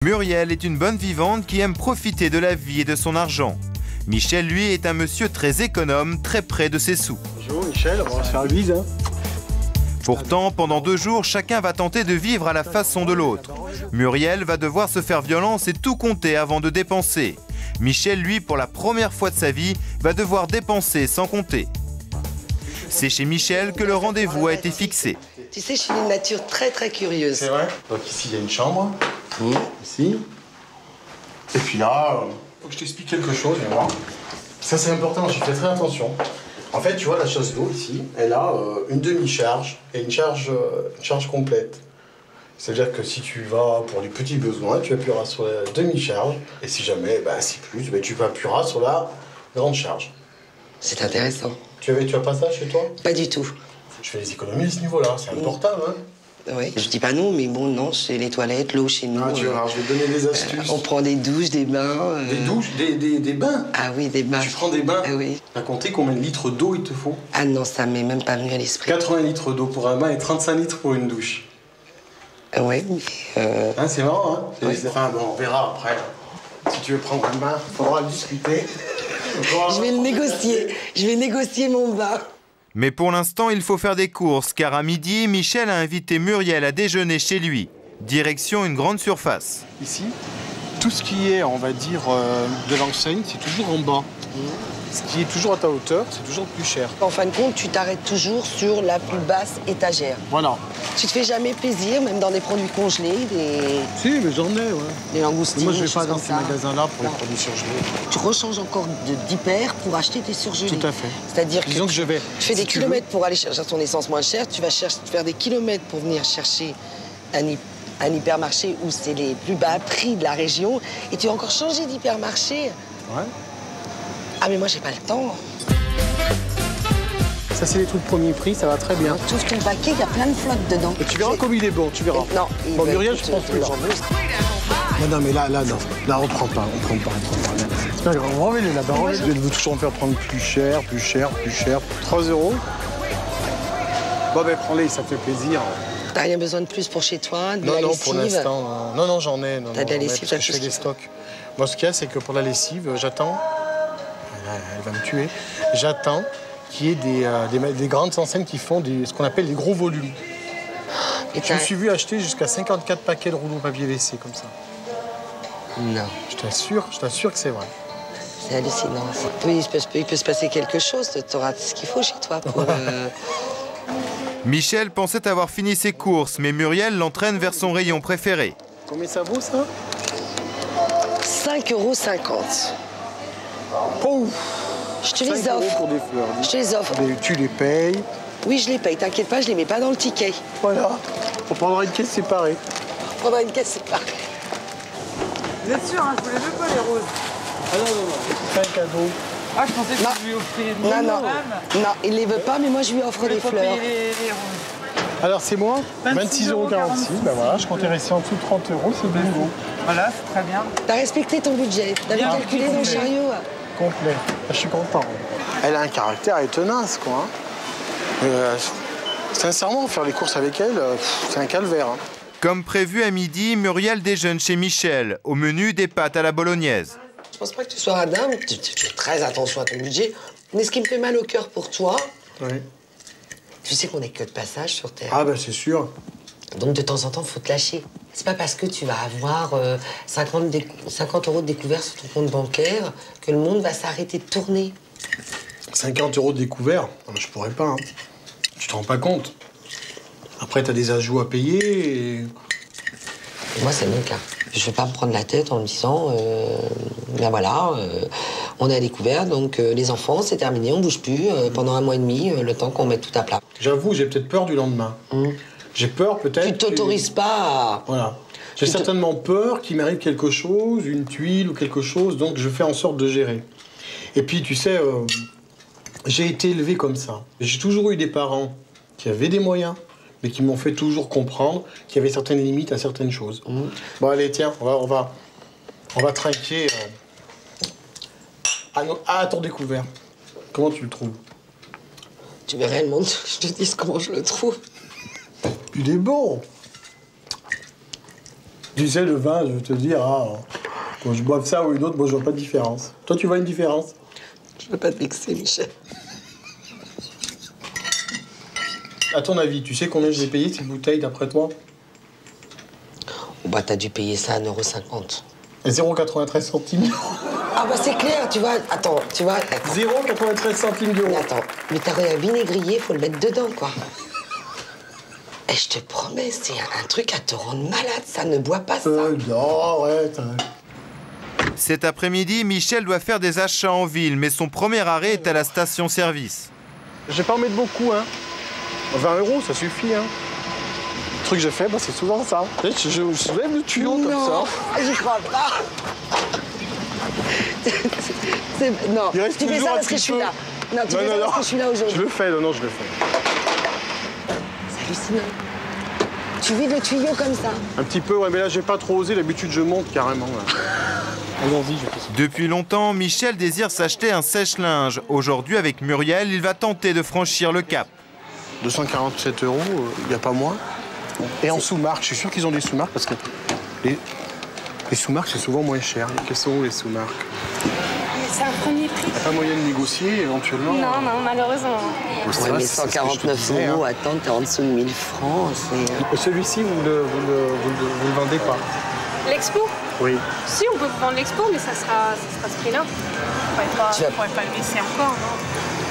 Muriel est une bonne vivante qui aime profiter de la vie et de son argent. Michel, lui, est un monsieur très économe, très près de ses sous. Bonjour Michel, on va se faire une bise, hein. Pourtant, pendant 2 jours, chacun va tenter de vivre à la façon de l'autre. Muriel va devoir se faire violence et tout compter avant de dépenser. Michel, lui, pour la première fois de sa vie, va devoir dépenser sans compter. C'est chez Michel que le rendez-vous a été fixé. Tu sais, je suis d'une nature très curieuse. C'est vrai. Donc ici, il y a une chambre. Ici. Et puis là, faut que je t'explique quelque chose, viens voir. Ça, c'est important, j'y fais très attention. En fait, tu vois, la chasse d'eau, ici, elle a une demi-charge et une charge complète. C'est-à-dire que si tu vas pour les petits besoins, tu appuieras sur la demi-charge. Et si jamais, c'est plus, tu appuieras sur la grande charge. C'est intéressant. Tu as pas ça chez toi? Pas du tout. Je fais des économies à ce niveau-là, c'est important, hein. Oui, je dis pas non, mais bon, non, c'est les toilettes, l'eau chez nous. Ah, tu vois, je vais te donner des astuces. On prend des douches, des bains. Des douches, des bains? Ah oui, des bains. Tu prends des bains? Ah oui. T'as compté combien de litres d'eau il te faut? Ah non, ça m'est même pas venu à l'esprit. 80 litres d'eau pour un bain et 35 litres pour une douche. Oui, mais... Hein, c'est marrant, hein? Oui. Enfin, bon, on verra après. Si tu veux prendre un bain, il faudra le discuter. Je vais le négocier. Je vais négocier mon bain. Mais pour l'instant, il faut faire des courses, car à midi, Michel a invité Muriel à déjeuner chez lui. Direction une grande surface. Ici, tout ce qui est, on va dire, de l'enseigne, c'est toujours en bas. Ce qui est toujours à ta hauteur, c'est toujours plus cher. En fin de compte, tu t'arrêtes toujours sur la plus basse étagère. Voilà. Tu te fais jamais plaisir, même dans des produits congelés, Si, mais j'en ai, ouais. des langoustines. Mais moi, je des vais pas choses dans comme ces ça. magasins-là pour les Non. produits surgelés. Tu rechanges encore d'hyper pour acheter tes surgelés. Tout à fait. C'est-à-dire que Disons que je vais. tu fais des si tu kilomètres pour aller chercher ton essence moins chère, tu vas faire des kilomètres pour venir chercher un hypermarché où c'est les plus bas prix de la région, et tu vas encore changer d'hypermarché. Ouais. Ah mais moi j'ai pas le temps. Ça, c'est des trucs premier prix, ça va très bien. Tu ouvres ton paquet, il y a plein de flottes dedans. Et tu verras comme il est bon, tu verras. Non, Bon, Muriel, je pense plus. Non, mais là, non. Là, on prend pas. C'est pas grave, renvoie-les là-bas. Je vais toujours me faire prendre plus cher. 3 €. Bon, ben, prends-les, ça te fait plaisir. T'as rien besoin de plus pour chez toi, de la Non, lessive. pour l'instant. Non, j'en ai. T'as de la lessive, parce que je fais des stocks. Moi, ce qu'il y a, c'est que pour la lessive, j'attends. Elle va me tuer. J'attends qu'il y ait des grandes enseignes qui font ce qu'on appelle des gros volumes. Et Je me suis vu acheter jusqu'à 54 paquets de rouleaux papier WC comme ça. Non, Je t'assure que c'est vrai. c'est hallucinant. Oui, il peut se passer quelque chose. T'auras ce qu'il faut chez toi pour... Michel pensait avoir fini ses courses, mais Muriel l'entraîne vers son rayon préféré. Combien ça vaut, ça? 5,50 €. Pouf! Je te 5 les € offre. pour des fleurs. Je te les offre. Tu les payes. Oui, je les paye. T'inquiète pas, je les mets pas dans le ticket. Voilà. On prendra une caisse séparée. On prendra une caisse séparée. Vous êtes sûr, hein, je voulais même pas les roses. Ah non. C'est un cadeau. Ah, je pensais que Non. vous lui offriez Non, il les veut pas, mais moi je lui offre des fleurs. les roses. Alors, c'est moi, 26,46 26,46 €. Ben voilà, je comptais rester en dessous de 30 €, c'est bingo. Voilà, c'est très bien. T'as respecté ton budget. T'as bien Bien calculé dans le calculé. chariot. Complet. Je suis content. Elle a un caractère étenace, quoi. Sincèrement, faire les courses avec elle, c'est un calvaire. Hein. Comme prévu à midi, Muriel déjeune chez Michel. Au menu, des pâtes à la bolognaise. Je pense pas que tu sois radin, tu fais très attention à ton budget. Mais ce qui me fait mal au cœur pour toi, Oui. tu sais qu'on est que de passage sur Terre. Ah, ben c'est sûr. Donc de temps en temps, faut te lâcher. C'est pas parce que tu vas avoir 50 € de découvert sur ton compte bancaire que le monde va s'arrêter de tourner. 50 € de découvert, je pourrais pas. Hein. Tu te rends pas compte. Après, t'as des ajouts à payer et... Moi, c'est mon cas. Je vais pas me prendre la tête en me disant, ben voilà, on est à découvert, donc les enfants, c'est terminé, on bouge plus pendant 1 mois et demi, le temps qu'on mette tout à plat. J'avoue, j'ai peut-être peur du lendemain. J'ai peur peut-être... Tu t'autorises pas à... Voilà. J'ai certainement peur qu'il m'arrive quelque chose, une tuile ou quelque chose, donc je fais en sorte de gérer. Et puis, tu sais, j'ai été élevé comme ça. J'ai toujours eu des parents qui avaient des moyens, mais qui m'ont fait toujours comprendre qu'il y avait certaines limites à certaines choses. Bon, allez, tiens, on va trinquer à ton découvert. Comment tu le trouves? Tu verrais le monde, je te dis comment je le trouve. Il est bon. Tu sais, le vin, je veux te dire, quand je bois ça ou une autre, moi, je vois pas de différence. Toi, tu vois une différence? Je veux pas te vexer, Michel. À ton avis, tu sais combien j'ai payé cette bouteille, d'après toi? Bah, t'as dû payer ça 1,50 €. 0,93 centimes. Ah bah c'est clair, tu vois, attends, tu vois... 0,93 centimes d'euros. Mais attends, mais t'as un vinaigrier, faut le mettre dedans, quoi. Et je te promets, c'est un truc à te rendre malade, ça, ne bois pas ça. Non, arrête. Cet après-midi, Michel doit faire des achats en ville, mais son premier arrêt est à la station-service. Je vais pas en mettre beaucoup, hein. 20 €, ça suffit, hein. Le truc que je fais, bah, c'est souvent ça. Je soulève le tuyau comme ça. J'y crois pas. Non, Il reste tu fais toujours ça un parce que je petit suis peu. là. Non, tu fais ça parce que je suis là aujourd'hui. Je le fais, non, je le fais. C'est hallucinant. Tu vides le tuyau comme ça. Un petit peu, ouais, mais là, j'ai pas trop osé. D'habitude, je monte carrément, là. Allons-y, je fais ça. Depuis longtemps, Michel désire s'acheter un sèche-linge. Aujourd'hui, avec Muriel, il va tenter de franchir le cap. 247 €, il n'y a pas moins. Et en sous-marque, je suis sûr qu'ils ont des sous-marques parce que les sous-marques, c'est souvent moins cher. Quels sont les sous-marques? C'est un premier prix. Il n'y a pas moyen de négocier éventuellement? Non, malheureusement. Ouais, mais 149 €, attends, t'es en dessous de 1000 francs, c'est... Celui-ci, vous le vendez pas? L'expo? Oui. Si, on peut vendre l'expo, mais ça sera ce prix-là. On ne pourrait pas le baisser encore, non?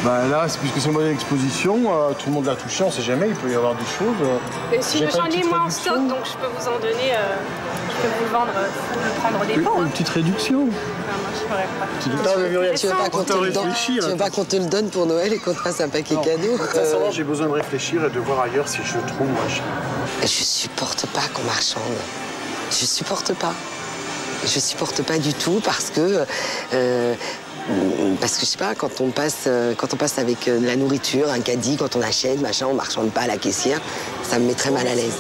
Bah là, puisque c'est le modèle d'exposition, tout le monde l'a touché, on ne sait jamais, il peut y avoir des choses. Mais si j'en ai moins en stock, donc je peux vous en donner, je peux vous le vendre, vous prendre des pots. Une petite réduction. Non, moi je ferais pas. Tu veux pas qu'on te le donne, tu veux pas qu'on te le donne pour Noël et qu'on te fasse un paquet cadeau? Sincèrement, j'ai besoin de réfléchir et de voir ailleurs si je trouve moins cher. Je supporte pas qu'on marchande. Je supporte pas. Je supporte pas du tout parce que je sais pas, quand on passe avec de la nourriture, un caddie, quand on achète, machin, on marchande pas à la caissière, ça me met très mal à l'aise.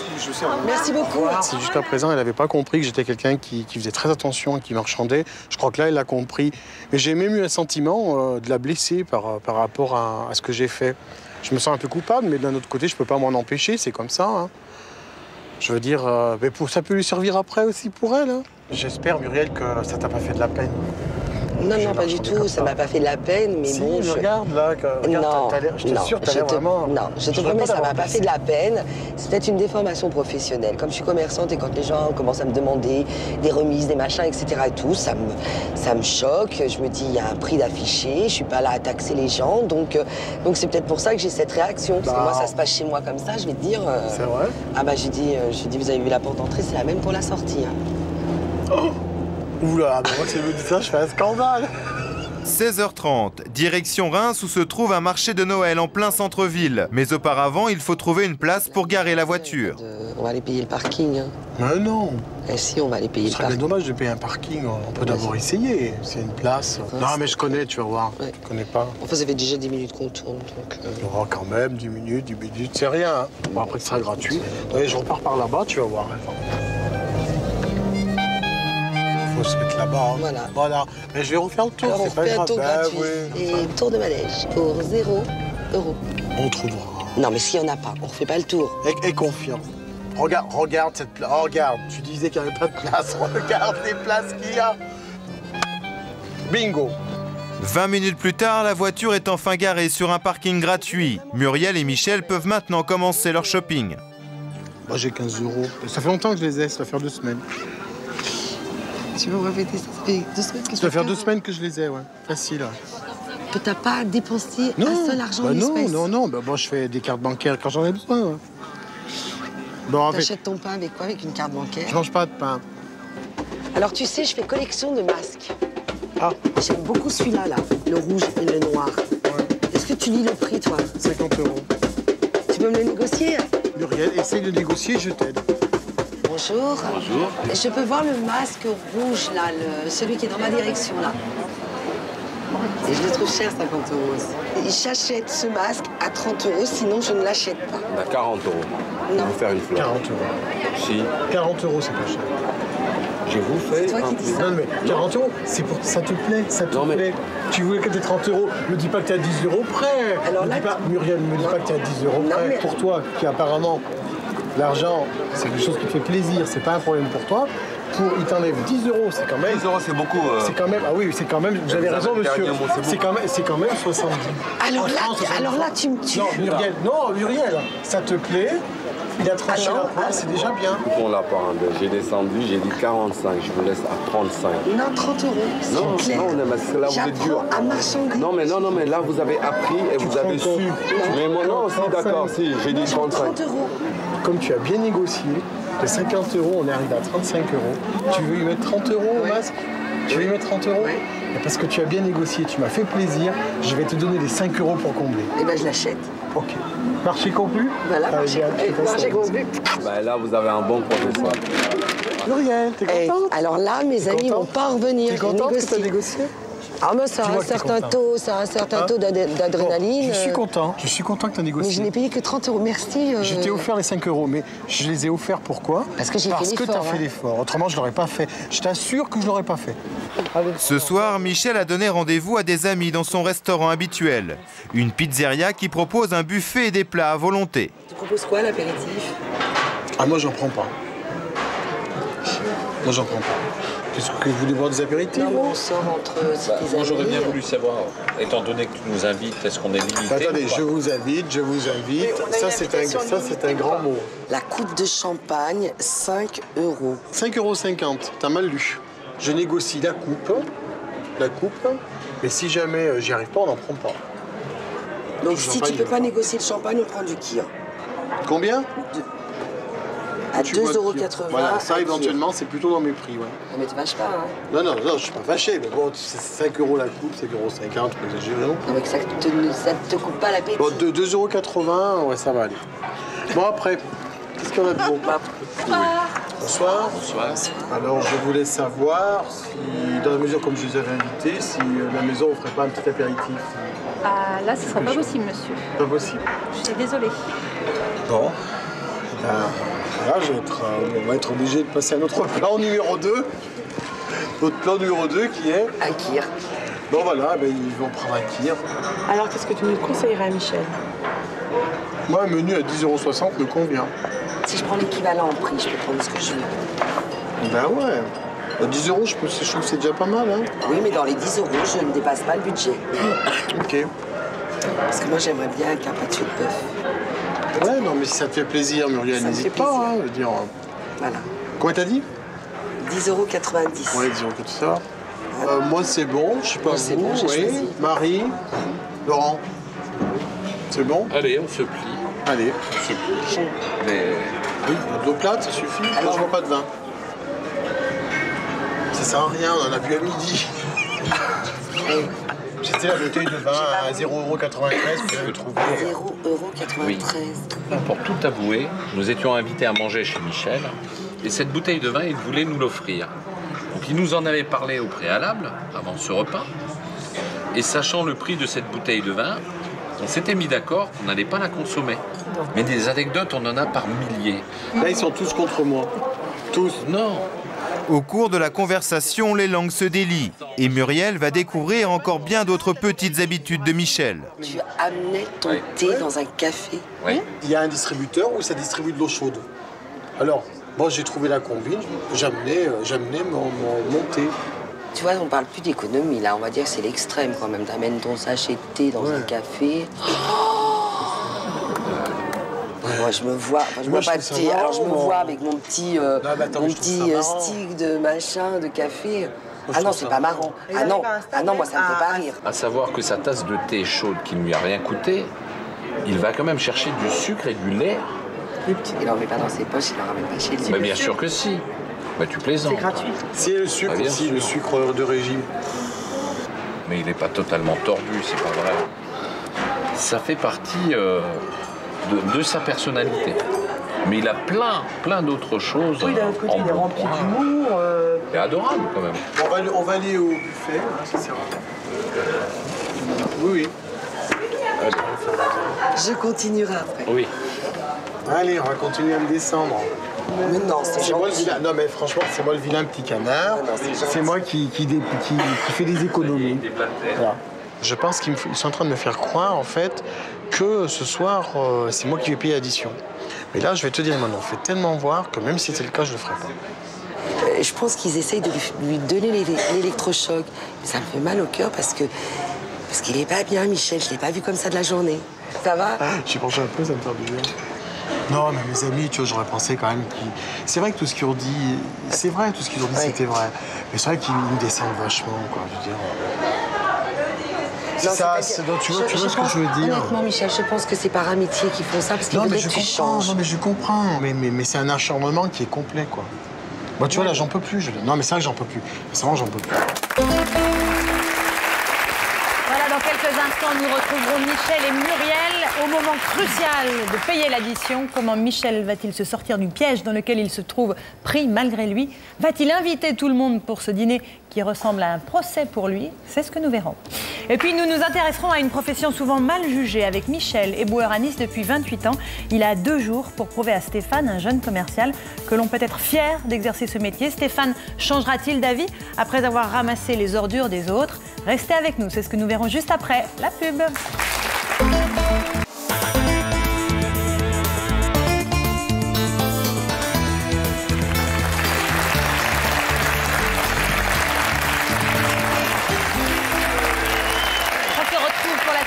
Merci beaucoup. Si jusqu'à présent, elle n'avait pas compris que j'étais quelqu'un qui faisait très attention et qui marchandait, je crois que là, elle l'a compris. Mais j'ai même eu un sentiment de la blesser par rapport à ce que j'ai fait. Je me sens un peu coupable, mais d'un autre côté, je peux pas m'en empêcher, c'est comme ça. Hein. Je veux dire, mais ça peut lui servir après aussi pour elle. Hein. J'espère, Muriel, que ça t'a pas fait de la peine. Non, pas du tout, ça m'a pas fait de la peine, mais si, bon, regarde là, je t'assure, t'as l'air vraiment... Non, je te promets, ça m'a pas fait de la peine. C'est peut-être une déformation professionnelle. Comme je suis commerçante et quand les gens commencent à me demander des remises, des machins, etc. et tout, ça me choque. Je me dis, il y a un prix d'affiché, je suis pas là à taxer les gens, donc c'est peut-être pour ça que j'ai cette réaction. Parce que moi, ça se passe chez moi comme ça, je vais te dire... C'est vrai? Ah bah, j'ai dit, vous avez vu la porte d'entrée, c'est la même pour la sortie. Hein. Oh. Oula, moi, si elle me dit ça, je fais un scandale. 16h30, direction Reims où se trouve un marché de Noël en plein centre-ville. Mais auparavant, il faut trouver une place pour garer la voiture. On va aller payer le parking. Hein. Mais non. Eh si, on va aller payer le parking. Ce serait dommage de payer un parking, on peut d'abord essayer. C'est une place. Non, mais je connais, tu vas voir. Ouais. Je connais pas. Enfin, ça fait déjà 10 minutes qu'on tourne, donc... Oh, quand même, 10 minutes, c'est rien. Hein. Bon, après, ce sera gratuit. Ouais, je repars par là-bas, tu vas voir. Faut se mettre là-bas. Hein. Voilà. Mais je vais refaire le tour, c'est pas grave. Un tour gratuit. Oui. Et tour de manège pour 0 €. On trouvera. Non, mais s'il n'y en a pas, on refait pas le tour. Et confiance. Regarde cette place. Oh, regarde, tu disais qu'il n'y avait pas de place. Regarde les places qu'il y a. Bingo. 20 minutes plus tard, la voiture est enfin garée sur un parking gratuit. Muriel et Michel peuvent maintenant commencer leur shopping. Moi, j'ai 15 €. Ça fait longtemps que je les ai, ça va faire 2 semaines. Tu veux répéter ça? Ça fait 2 semaines que ça va faire 2 semaines que je les ai, ouais. Facile, ouais. Que t'as pas dépensé un seul argent en espèces? Non. Bah, moi, je fais des cartes bancaires quand j'en ai besoin, ouais. Bon, t'achètes ton pain avec quoi? Avec une carte bancaire? Je mange pas de pain. Alors, tu sais, je fais collection de masques. Ah. J'aime beaucoup celui-là, là, le rouge et le noir. Ouais. Est-ce que tu lis le prix, toi? 50 €. Tu peux me le négocier? Muriel, essaye de négocier, je t'aide. Bonjour. Bonjour. Je peux voir le masque rouge, là, celui qui est dans ma direction, là. Et je le trouve cher, 50 €. J'achète ce masque à 30 €, sinon je ne l'achète pas. On a 40 €. Je vais vous faire une fleur. 40 €. Si. 40 €, c'est pas cher. Je vous fais un prix. Non, mais 40 €, c'est pour... ça te plaît, ça te plaît. Tu voulais que t'aies 30 €, me dis pas que t'es à 10 € près. Alors là, Muriel, me dis pas que t'es à 10 € près. Mais... Pour toi, qui apparemment L'argent, c'est quelque chose qui te fait plaisir, c'est pas un problème pour toi. Il t'enlève 10 €, c'est quand même... 10 €, c'est beaucoup. C'est quand même... Ah oui, c'est quand même... Vous avez raison, monsieur. C'est quand même 70. Alors là, tu me tues. Non, Muriel, ça te plaît? Il a tranché la poire, c'est déjà bien. On l'a pas, j'ai descendu, j'ai dit 45, je vous laisse à 35. Non, 30 €. Non, c'est clair. non, mais là vous êtes dur. À marchander. Non, mais là vous avez appris et vous avez su. Mais moi, non, si, d'accord, si, j'ai dit 35. 30 €. Comme tu as bien négocié, de 50 €, on est arrivé à 35 €. Tu veux y mettre 30 € au masque? Tu veux y mettre 30 €? Et parce que tu as bien négocié, tu m'as fait plaisir, je vais te donner les 5 € pour combler. Eh ben, je l'achète. Ok. Marché conclu? Voilà, marché conclu. Bah, là vous avez un bon professeur. Muriel, t'es contente? Alors là, mes amis vont pas revenir. T'es contente que t'as négocié? Ah, mais ça a un certain taux d'adrénaline. Je suis content que tu as négocié. Mais je n'ai payé que 30 €. Merci. Je t'ai offert les 5 €, mais je les ai offerts pourquoi? Parce que j'ai fait l'effort. Parce que tu as fait l'effort. Autrement, je ne l'aurais pas fait. Je t'assure que je ne l'aurais pas fait. Allez. Ce soir, Michel a donné rendez-vous à des amis dans son restaurant habituel. Une pizzeria qui propose un buffet et des plats à volonté. Tu proposes quoi, l'apéritif? Ah, moi, j'en prends pas. Moi, j'en prends pas. Qu'est-ce que vous voulez boire des apéritifs? Non, on sort entre tes amis. Moi, j'aurais bien voulu savoir, étant donné que tu nous invites, est-ce qu'on est limité? Attendez, je vous invite. Ça, c'est un grand mot. La coupe de champagne, 5 €. 5,50 €. T'as mal lu. Je négocie la coupe. Mais si jamais j'y arrive pas, on n'en prend pas. Donc, si tu peux pas négocier le champagne, on prend du kir. Combien? À 2,80 €. Voilà, ça éventuellement, c'est plutôt dans mes prix, ouais. Non, mais tu vaches pas, hein. Non, je suis pas fâché, mais bon, c'est 5 € la coupe, 5,50 €, faut exagérer, non? Non, mais que ça te coupe pas l'appétit. Bon, 2,80 €, ouais, ça va aller. Bon, après, qu'est-ce qu'on a de bon? Bonsoir. Bonsoir. Alors, je voulais savoir si, dans la mesure comme je vous avais invité, si la maison offrait pas un petit apéritif. Ah, là, ce sera pas possible, monsieur. Pas possible. Je suis désolée. Bon. Voilà, on va être obligé de passer à notre plan numéro 2. Notre plan numéro 2 qui est... Un kir. Bon voilà, ben, ils vont prendre un kir. Alors, qu'est-ce que tu nous conseillerais, Michel? Moi, un menu à 10,60 € me convient. Si je prends l'équivalent en prix, je peux prendre ce que je veux. Ben ouais. À 10 €, je trouve que c'est déjà pas mal, hein. Oui, mais dans les 10 €, je ne dépasse pas le budget. Ok. Parce que moi, j'aimerais bien un carpaccio de bœuf. Ouais, non, mais si ça te fait plaisir, Muriel, n'hésite pas, hein, je veux dire. Voilà. Combien t'as dit? 10,90 €. Ouais, 10 € que ça. Moi, c'est bon, je sais pas c'est vous, bon, j'ai choisi. Marie, Laurent. C'est bon? Allez, on se plie. Allez. On se plie. Mais Oui, de l'eau plate, ça suffit. Moi, je vois pas de vin. Ça sert à rien, on en a bu à midi. C'était la bouteille de vin à 0,93 €, vous avez trouvé. 0,93 €. pour tout avouer, nous étions invités à manger chez Michel et cette bouteille de vin, il voulait nous l'offrir. Donc il nous en avait parlé au préalable, avant ce repas. Et sachant le prix de cette bouteille de vin, on s'était mis d'accord qu'on n'allait pas la consommer. Mais des anecdotes, on en a par milliers. Là, ils sont tous contre moi. Tous. Non. Au cours de la conversation, les langues se délient et Muriel va découvrir encore bien d'autres petites habitudes de Michel. Tu amenais ton thé dans un café. Oui. Il y a un distributeur où ça distribue de l'eau chaude. Alors, moi, j'ai trouvé la combine, j'amenais mon thé. Tu vois, on parle plus d'économie, là. On va dire que c'est l'extrême, quand même. T'amènes ton sachet de thé dans un café. Moi, je me vois, je Moi, bois pas de je trouve thé. ça Alors, je me marrant. vois avec mon petit, attends, mon je trouve petit ça marrant. stick de machin, de café. je Ah non, trouve c'est ça pas marrant. Ah non, moi, ça me fait pas rire. À savoir que sa tasse de thé chaude qui ne lui a rien coûté, il va quand même chercher du sucre et du lait. Il en met pas dans ses poches, il en ramène pas chez lui. Mais bien sûr que si. Bah, tu plaisantes. C'est gratuit. C'est le sucre Ah, bien aussi, sûr. le sucre de régime. Mais il n'est pas totalement tordu, c'est pas vrai. Ça fait partie de sa personnalité. Mais il a plein d'autres choses. Oui, d'un côté, en il est bon rempli point. d'humour. Il est adorable quand même. On va aller au buffet, hein, ça sert à rien. Oui. Je continuerai après. Oui. Allez, on va continuer à me descendre. Mais non, c'est C'est moi le gentil. vilain. Non, mais franchement, c'est moi le vilain petit canard. Non, c'est gentil. C'est moi qui fait des économies. Voilà. Je pense qu'ils sont en train de me faire croire, en fait, que ce soir, c'est moi qui vais payer l'addition. Mais là, je vais te dire, Manon, fais tellement voir que même si c'était le cas, je le ferai pas. Je pense qu'ils essayent de lui donner l'électrochoc. Ça me fait mal au cœur parce qu'il est pas bien, Michel. Je l'ai pas vu comme ça de la journée. Ça va? J'y pensais un peu, ça me fait du bien. Non, mais mes amis, tu vois, j'aurais pensé quand même qu'ils... C'est vrai que tout ce qu'ils ont dit... C'est vrai, tout ce qu'ils ont dit, c'était vrai. Mais c'est vrai qu'ils me descendent vachement, quoi. Je veux dire... Non, ça, tu vois ce que je veux dire. Honnêtement, Michel, je pense que c'est par amitié qu'ils font ça, parce qu'ils veulent que tu changes. Non, mais je comprends. Mais c'est un acharnement qui est complet, quoi. Moi, tu vois, là, j'en peux plus. Non, mais c'est vrai que j'en peux plus. C'est vraiment, j'en peux plus. Voilà, dans quelques instants, nous retrouverons Michel et Muriel au moment crucial de payer l'addition. Comment Michel va-t-il se sortir du piège dans lequel il se trouve pris malgré lui? Va-t-il inviter tout le monde pour ce dîner qui ressemble à un procès pour lui? C'est ce que nous verrons. Et puis nous nous intéresserons à une profession souvent mal jugée avec Michel, éboueur à Nice depuis 28 ans. Il a 2 jours pour prouver à Stéphane, un jeune commercial, que l'on peut être fier d'exercer ce métier. Stéphane changera-t-il d'avis après avoir ramassé les ordures des autres? Restez avec nous, c'est ce que nous verrons juste après la pub.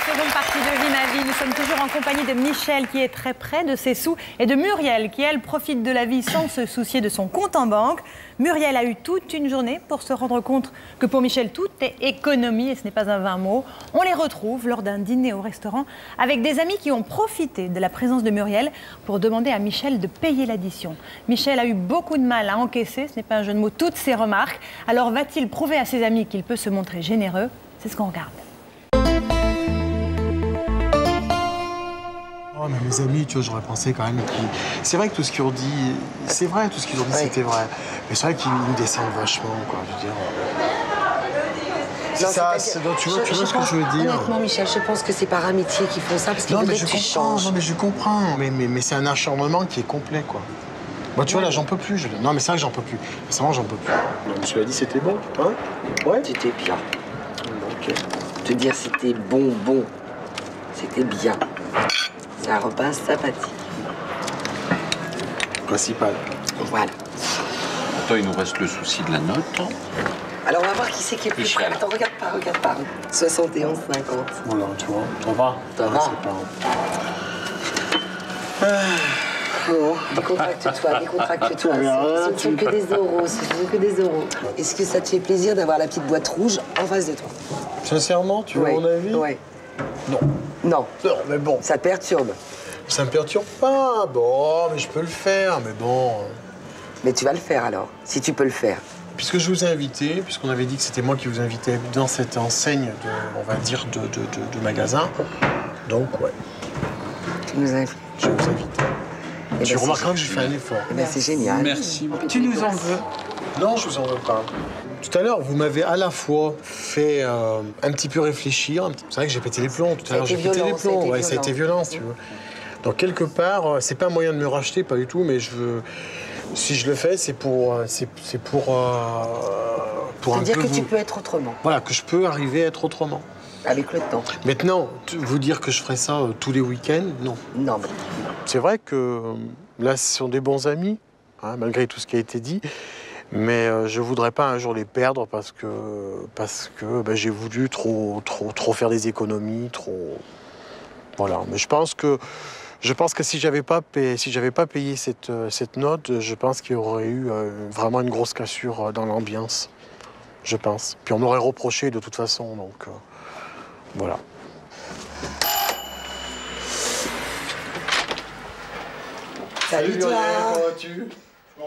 Seconde partie de Vie ma vie, nous sommes toujours en compagnie de Michel qui est très près de ses sous et de Muriel qui, elle, profite de la vie sans se soucier de son compte en banque. Muriel a eu toute une journée pour se rendre compte que pour Michel, tout est économie et ce n'est pas un vain mot. On les retrouve lors d'un dîner au restaurant avec des amis qui ont profité de la présence de Muriel pour demander à Michel de payer l'addition. Michel a eu beaucoup de mal à encaisser, ce n'est pas un jeu de mots, toutes ces remarques. Alors va-t-il prouver à ses amis qu'il peut se montrer généreux? C'est ce qu'on regarde. Oh, mais mes amis, tu vois, j'aurais pensé quand même qu'ils... C'est vrai que tout ce qu'ils ont dit... C'est vrai, tout ce qu'ils ont dit, c'était vrai. Mais c'est vrai qu'ils me descendent vachement, quoi. Je veux dire... Tu vois ce que je veux dire. Honnêtement, Michel, je pense que c'est par amitié qu'ils font ça, parce qu'ils veulent que tu changes. Non, mais je comprends. Mais c'est un acharnement qui est complet, quoi. Moi, tu vois, là, j'en peux plus. Non, mais c'est vrai que j'en peux plus. C'est vraiment, j'en peux plus. Non, mais cela dit, c'était bon, hein? Ouais. C'était bien. Ok. Te dire c'était bon. C'était bien. C'est un repas sympathique. Principal. Voilà. Attends, il nous reste le souci de la note. Alors, on va voir qui c'est qui est plus près. Attends, regarde pas. 71,50. Voilà, tu vois, ça va. Ça va. Oh, décontracte-toi. Ce ne sont que des euros. Est-ce que ça te fait plaisir d'avoir la petite boîte rouge en face de toi? Sincèrement, tu veux mon avis? Ouais. Non, mais bon. Ça te perturbe? Ça me perturbe pas. Bon, mais je peux le faire, mais bon. Mais tu vas le faire alors, si tu peux le faire. Puisque je vous ai invité, puisqu'on avait dit que c'était moi qui vous invitais dans cette enseigne on va dire, de magasin. Donc, ouais. Tu nous invites? Je vous invite. Tu remarqueras que j'ai fait un effort. C'est génial. Merci. Tu nous en veux? Non, je vous en veux pas. Tout à l'heure, vous m'avez à la fois fait un petit peu réfléchir. C'est vrai que j'ai pété les plombs. Tout à l'heure, j'ai pété les plombs. Ouais, ça a été violent, si tu veux. Donc, quelque part, c'est pas un moyen de me racheter, pas du tout, mais je veux... Si je le fais, c'est pour un peu dire que tu peux être autrement. Voilà, que je peux arriver à être autrement. Avec le temps. Maintenant, vous dire que je ferai ça tous les week-ends, non. Non. C'est vrai que là, ce sont des bons amis, hein, malgré tout ce qui a été dit. Mais je voudrais pas un jour les perdre parce que j'ai voulu trop faire des économies, trop... Voilà. Mais je pense que si j'avais pas payé cette note, je pense qu'il y aurait eu vraiment une grosse cassure dans l'ambiance. Je pense. Puis on m'aurait reproché de toute façon, donc voilà. Salut toi. Comment vas-tu ?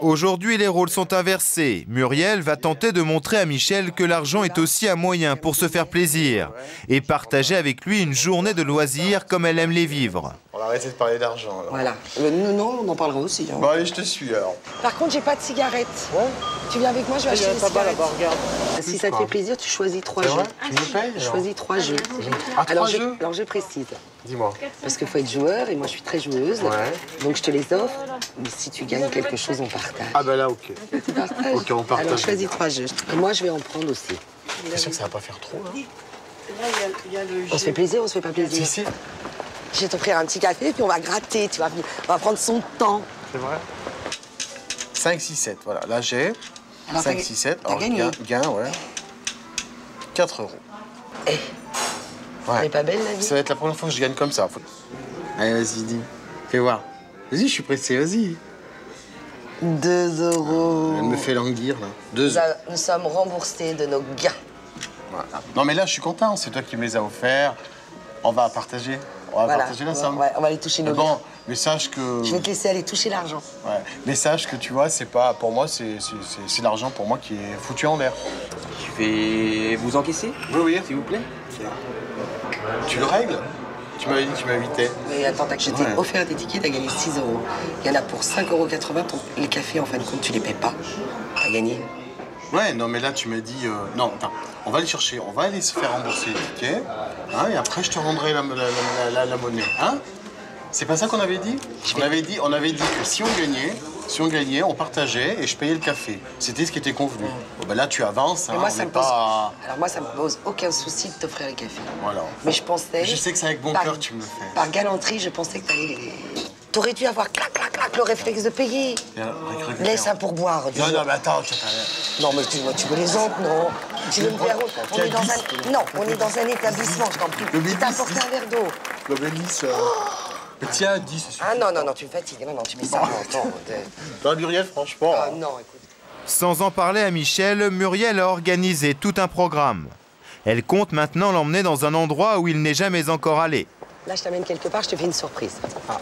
Aujourd'hui, les rôles sont inversés. Muriel va tenter de montrer à Michel que l'argent est aussi un moyen pour se faire plaisir et partager avec lui une journée de loisirs comme elle aime les vivre. On va arrêter de parler d'argent, alors. Voilà. Non, on en parlera aussi. Hein. Bon, allez, je te suis, alors. Par contre, j'ai pas de cigarettes. Ouais. Tu viens avec moi, je vais acheter des cigarettes. Là-bas, regarde. Si ça te fait plaisir, tu choisis 3 jeux. Tu me payes, Je choisis 3 jeux. Ah, 3 jeux? Alors, je précise. Dis-moi. Parce qu'il faut être joueur, et moi, je suis très joueuse. Ouais. Donc, je te les offre. Mais si tu gagnes quelque chose, on partage. Ah, ben là, OK. Tu partages? OK, on partage. Alors, je choisis 3 jeux. Et moi, je vais en prendre aussi. T'es sûr que ça va pas faire trop, là? On se fait plaisir, on se fait pas plaisir? Si. Je vais t'offrir un petit café, puis on va gratter, tu vois. On va prendre son temps. C'est vrai. 5, 6, 7, voilà. Là, j'ai 5, 6, 7. T'as gagné. Gain, ouais. 4 €. Eh, ouais. elle est pas belle, la vie? Ça va être la première fois que je gagne comme ça. Allez, vas-y, dis. Fais voir. Vas-y, je suis pressé, vas-y. 2 €. Elle me fait languir, là. 2 €. Nous sommes remboursés de nos gains. Voilà. Non, mais là, je suis content. C'est toi qui me les as offerts. On va partager. On va partager la somme. Ouais, on va aller toucher nos gains. Bon, mais sache que... Je vais te laisser aller toucher l'argent. Ouais. Mais sache que, tu vois, c'est pas... Pour moi, c'est l'argent, pour moi, qui est foutu en l'air. Je vais vous encaisser? Oui. S'il vous plaît. Tu le règles? Tu m'avais dit que tu m'invitais. Mais attends, je t'ai offert des tickets, t'as gagné 6 €. Il y en a pour 5,80 €. Les cafés, en fin de compte, tu les paies pas. T'as gagné. Ouais, non, mais là, tu m'as dit... Non, attends, on va aller chercher, on va aller se faire rembourser les tickets, hein, et après, je te rendrai la monnaie, hein? C'est pas ça qu'on avait dit? On avait dit que si on gagnait, on partageait et je payais le café. C'était ce qui était convenu. Bon, ben là, tu avances, hein, moi, Alors moi, ça me pose aucun souci de t'offrir les cafés. Voilà. Mais je pensais... Je sais que c'est avec bon cœur que tu me le fais. Par galanterie, je pensais que t'allais les... T'aurais dû avoir clac, le réflexe de payer. Laisse un pourboire. Non, mais attends, non, mais tu veux les autres, non. Tu veux me faire... On est dans un établissement, je t'en prie. Tu t'as apporté un verre d'eau. Le Bélis... Tiens, 10. Ah non, tu me fatigues. Non, tu mets ça longtemps. Toi, Muriel, franchement... Ah non, écoute. Sans en parler à Michel, Muriel a organisé tout un programme. Elle compte maintenant l'emmener dans un endroit où il n'est jamais encore allé. Là, je t'amène quelque part, je te fais une surprise. Ah,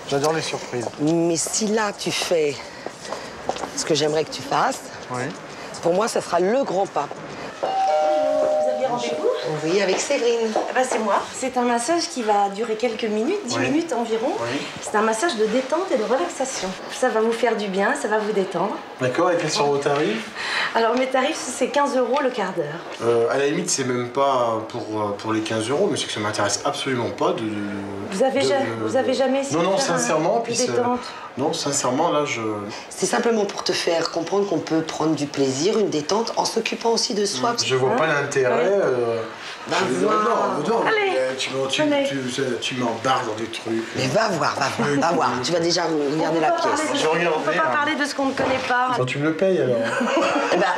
j'adore les surprises. Mais si là, tu fais ce que j'aimerais que tu fasses, pour moi, ça sera le grand pas. Vous aviez rendez-vous? Oui, avec Séverine. C'est moi. C'est un massage qui va durer quelques minutes, 10 minutes environ. C'est un massage de détente et de relaxation. Ça va vous faire du bien, ça va vous détendre. D'accord, et quels sont vos tarifs? Alors mes tarifs, c'est 15 € le quart d'heure. À la limite, c'est même pas pour les 15 €, mais c'est que ça m'intéresse absolument pas de... Vous avez jamais essayé Non, de faire sincèrement, une détente? Non, sincèrement, là, je... C'est simplement pour te faire comprendre qu'on peut prendre du plaisir, une détente, en s'occupant aussi de soi. Je vois pas l'intérêt. Tu m'embarques dans des trucs. Mais va voir. Tu vas déjà regarder la pièce. On peut pas parler de ce qu'on ne connaît pas. Quand tu me le payes, alors.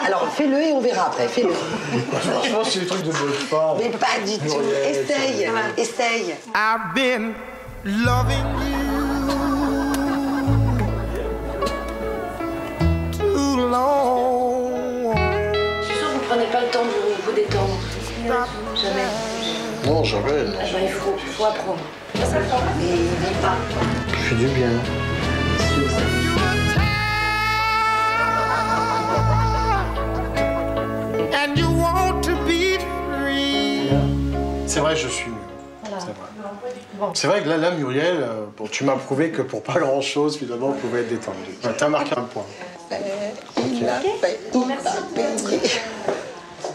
Alors, fais-le et on verra après, fais-le. Franchement, c'est des trucs de bonne femme. Mais pas du tout. Essaye. I've been loving you too long. Je suis sûre que vous ne prenez pas le temps de vous détendre. Jamais. Non, jamais. Il faut apprendre. Mais pas. Je fais du bien. And you want to be free. C'est vrai, je suis mieux. Voilà. C'est vrai. C'est vrai que là, Muriel, tu m'as prouvé que pour pas grand-chose, finalement, on pouvait être détendu. T'as marqué un point.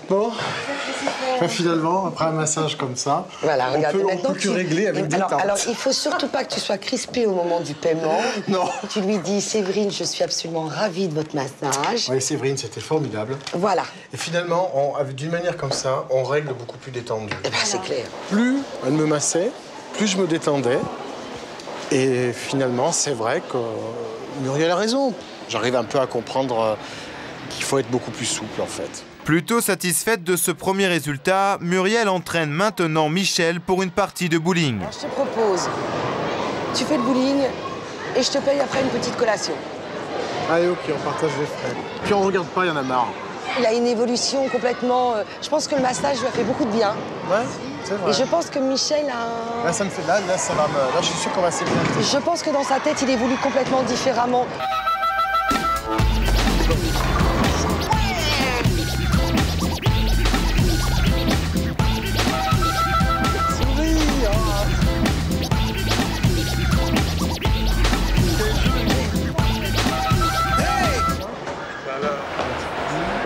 Bon, finalement, après un massage comme ça, voilà, on peut que régler avec détente. Alors, il faut surtout pas que tu sois crispé au moment du paiement. Non. Tu lui dis, Séverine, je suis absolument ravie de votre massage. Oui, Séverine, c'était formidable. Voilà. Et finalement, d'une manière comme ça, on règle beaucoup plus détendu. Eh ben, c'est clair. Plus elle me massait, plus je me détendais. Et finalement, c'est vrai que Muriel a raison. J'arrive un peu à comprendre qu'il faut être beaucoup plus souple, en fait. Plutôt satisfaite de ce premier résultat, Muriel entraîne maintenant Michel pour une partie de bowling. Alors, je te propose, tu fais le bowling et je te paye après une petite collation. Allez, ok, on partage les frais. Puis on regarde pas, il y en a marre. Il a une évolution complètement... je pense que le massage lui a fait beaucoup de bien. Ouais, c'est vrai. Et je pense que Michel a... Là, ça me fait... Là, ça va me... Là, je suis sûr qu'on va s'éclater. Je pense que dans sa tête, il évolue complètement différemment.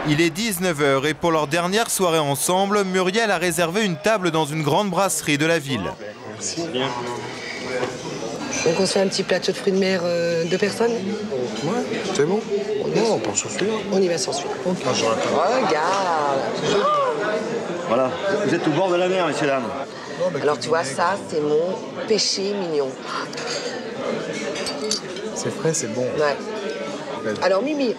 Il est 19 h et pour leur dernière soirée ensemble, Muriel a réservé une table dans une grande brasserie de la ville. Merci. Donc on se fait un petit plateau de fruits de mer 2 personnes? Ouais, c'est bon. On pense sur celui-là. On y va sans celui-là. Moi, j'aurais pas. Regarde. Voilà, vous êtes au bord de la mer, messieurs dames. Alors tu vois, ça, c'est mon péché mignon. C'est frais, c'est bon. Ouais. Alors Mimi,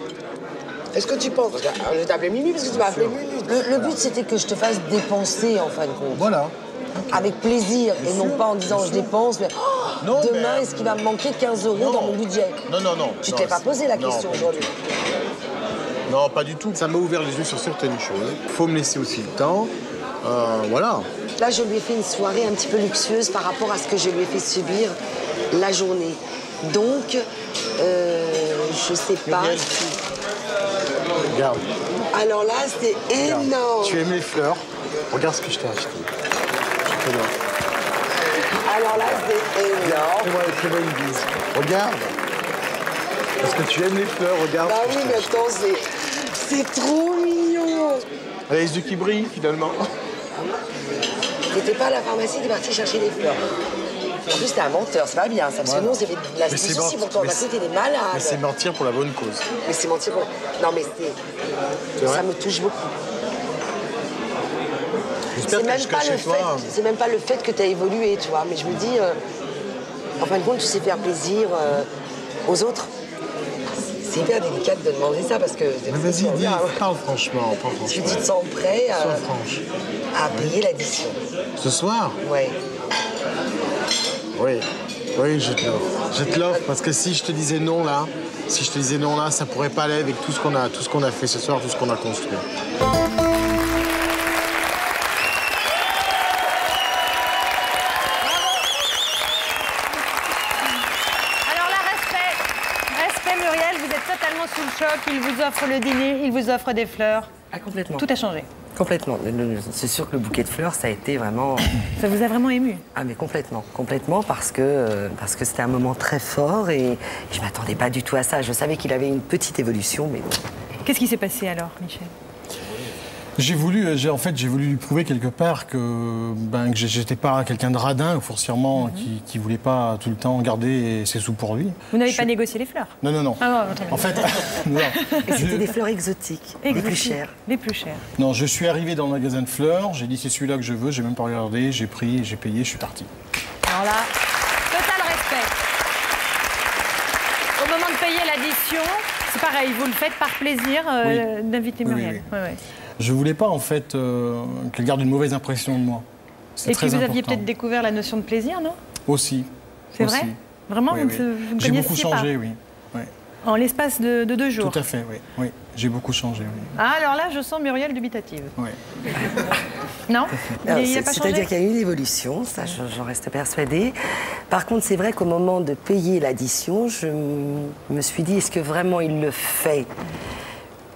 est-ce que tu penses... Je vais t'appeler Mimi parce que tu m'as appelé Mimi. Le but, c'était que je te fasse dépenser, en fin de compte. Voilà. Avec plaisir, et non pas en disant je dépense, mais demain, est-ce qu'il va me manquer 15 € dans mon budget? Non. Tu t'es pas posé la question aujourd'hui? Non, pas du tout. Ça m'a ouvert les yeux sur certaines choses. Il faut me laisser aussi le temps. Voilà. Là, je lui ai fait une soirée un petit peu luxueuse par rapport à ce que je lui ai fait subir la journée. Donc, je sais pas. Regarde. Alors là, c'est énorme. Tu aimes les fleurs? Regarde ce que je t'ai acheté. Alors là, c'est énorme. Fais-moi une bise. Regarde. Parce que tu aimes les fleurs, regarde. Bah oui, mais attends, c'est trop mignon. Les yeux qui brillent, finalement. T'étais pas à la pharmacie, t'es parti chercher des fleurs. En plus, t'es un menteur, c'est pas bien ça, parce que nous, on s'est fait de la souci pour toi. D'un côté, t'es malade. Mais c'est mentir pour la bonne cause. Mais c'est mentir pour... Non, mais ça me touche beaucoup. C'est même pas le fait que tu as évolué, tu vois. Mais je me dis, en fin de compte, tu sais faire plaisir aux autres. C'est hyper délicat de demander ça parce que... Mais vas-y, dis, parle franchement. Tu te sens prêt à payer l'addition. Ce soir? Ouais. Oui, je te l'offre. Je te l'offre parce que si je te disais non là, ça pourrait pas aller avec tout ce qu'on a fait ce soir, tout ce qu'on a construit. Sous le choc, il vous offre le dîner, il vous offre des fleurs. Ah, complètement. Tout a changé. Complètement. C'est sûr que le bouquet de fleurs, ça a été vraiment... Ça vous a vraiment ému? Ah, mais complètement. Complètement, parce que c'était un moment très fort et je m'attendais pas du tout à ça. Je savais qu'il avait une petite évolution, mais... Qu'est-ce qui s'est passé alors, Michel? J'ai voulu lui prouver quelque part que j'étais pas quelqu'un de radin, foncièrement, qui voulait pas tout le temps garder ses sous pour lui. Vous n'avez pas négocié les fleurs? Non. Ah, en fait, non. Et c'était des fleurs exotiques, les plus chères. Les plus chères. Non, je suis arrivé dans le magasin de fleurs, j'ai dit c'est celui-là que je veux, j'ai même pas regardé, j'ai pris, j'ai payé, je suis parti. Alors là, total respect. Au moment de payer l'addition, c'est pareil, vous le faites par plaisir d'inviter Muriel. Oui. Je voulais pas, en fait, qu'elle garde une mauvaise impression de moi. Et puis vous aviez peut-être découvert la notion de plaisir, non? Aussi. C'est vrai? Vraiment, vous ne J'ai beaucoup changé, oui. En l'espace de 2 jours? Tout à fait, oui. J'ai beaucoup changé, oui. Ah, alors là, je sens Muriel dubitative. Oui. Non? Il n'a pas changé? C'est-à-dire qu'il y a eu une évolution, ça, j'en reste persuadée. Par contre, c'est vrai qu'au moment de payer l'addition, je me suis dit, est-ce que vraiment il le fait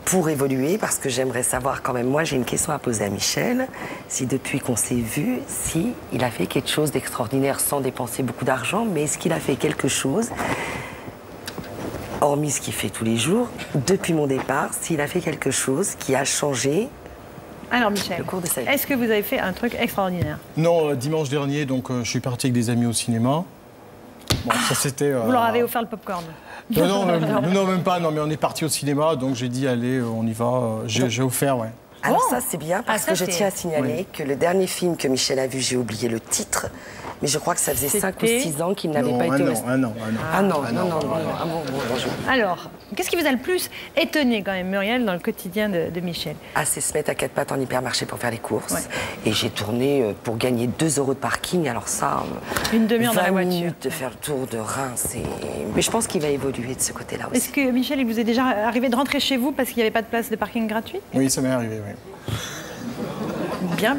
pour évoluer, parce que j'aimerais savoir quand même, moi j'ai une question à poser à Michel, si depuis qu'on s'est vu, si il a fait quelque chose d'extraordinaire sans dépenser beaucoup d'argent, mais est-ce qu'il a fait quelque chose, hormis ce qu'il fait tous les jours, depuis mon départ, s'il a fait quelque chose qui a changé alors Michel, le cours de sa vie. Est-ce que vous avez fait un truc extraordinaire? Non, dimanche dernier, donc je suis parti avec des amis au cinéma. Bon, ça c'était... Vous leur avez offert le popcorn? Non, même pas. Non, mais on est parti au cinéma, donc j'ai dit allez, on y va. J'ai offert, ouais. Alors ça c'est bien parce que je tiens à signaler que le dernier film que Michel a vu, j'ai oublié le titre, mais je crois que ça faisait 5 ou 6 ans qu'il n'avait pas été... Non. Alors, qu'est-ce qui vous a le plus étonné quand même, Muriel, dans le quotidien de Michel? Ah, c'est se mettre à 4 pattes en hypermarché pour faire les courses. Ouais. Et j'ai tourné pour gagner 2 € de parking, alors ça... Une demi-heure dans la 20 voiture. minutes de faire le tour de Reims, mais je pense qu'il va évoluer de ce côté-là aussi. Est-ce que, Michel, il vous est déjà arrivé de rentrer chez vous parce qu'il n'y avait pas de place de parking gratuite? Oui, ça m'est arrivé, oui. Bien.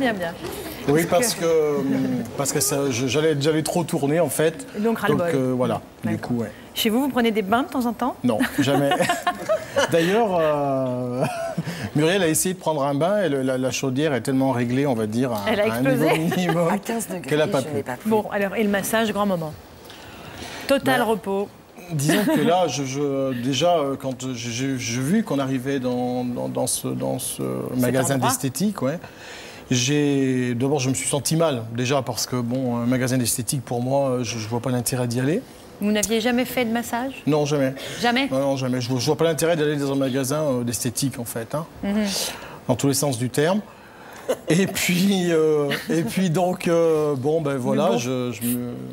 Oui, parce que j'allais trop tourner, en fait. Donc, ras-le-bol. Voilà, du coup, ouais. Chez vous preniez des bains de temps en temps? Non, jamais. D'ailleurs, Muriel a essayé de prendre un bain et la chaudière est tellement réglée, on va dire, à un niveau minimum à 15 degrés, qu'elle n'a pas je pu. n'ai pas pu. Bon, alors, et le massage, grand moment. Total repos. Disons que là, déjà, quand j'ai vu qu'on arrivait dans ce magasin d'esthétique, ouais, d'abord, je me suis senti mal, déjà, parce que, bon, un magasin d'esthétique, pour moi, je ne vois pas l'intérêt d'y aller. Vous n'aviez jamais fait de massage? Non, jamais. Jamais? Non, jamais. Je ne vois pas l'intérêt d'aller dans un magasin d'esthétique, en fait, hein, dans tous les sens du terme. Et puis donc, bon, ben voilà, bon.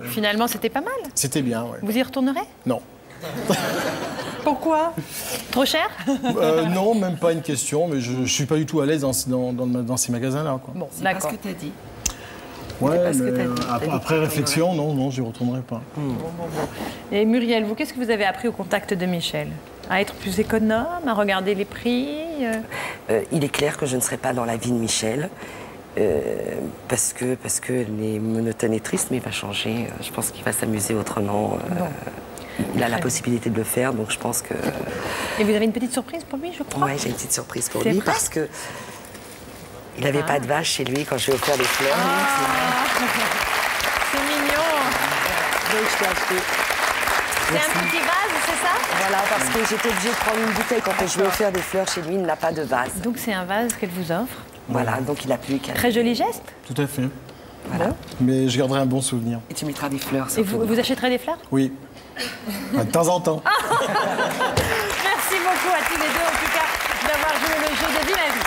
Finalement, c'était pas mal. C'était bien, oui. Vous y retournerez? Non. Pourquoi? Trop cher? Non, même pas une question, mais je suis pas du tout à l'aise dans ces magasins-là. Bon, d'accord. C'est pas ce que t'as dit. Ouais, mais après réflexion, non, j'y retournerai pas. Bon. Et Muriel, vous, qu'est-ce que vous avez appris au contact de Michel? À être plus économe, à regarder les prix? Il est clair que je ne serai pas dans la vie de Michel, parce que elle est monotone et triste, mais il va changer. Je pense qu'il va s'amuser autrement. Il a la possibilité de le faire, donc je pense que... Et vous avez une petite surprise pour lui, je crois? Oui, j'ai une petite surprise pour lui, parce que il n'avait pas de vache chez lui quand je lui ai offert des fleurs. C'est mignon. Donc je t'ai acheté. C'est un petit vase, c'est ça? Voilà, parce que j'étais obligée de prendre une bouteille quand je lui ai offert des fleurs chez lui, il n'a pas de vase. Donc c'est un vase qu'elle vous offre? Voilà, donc il n'a plus qu'à... Très joli geste. Tout à fait. Voilà. Mais je garderai un bon souvenir. Et tu mettras des fleurs. Et vous achèterez des fleurs? Oui. De temps en temps. Merci beaucoup à tous les deux, en tout cas, d'avoir joué le jeu de Vie ma vie.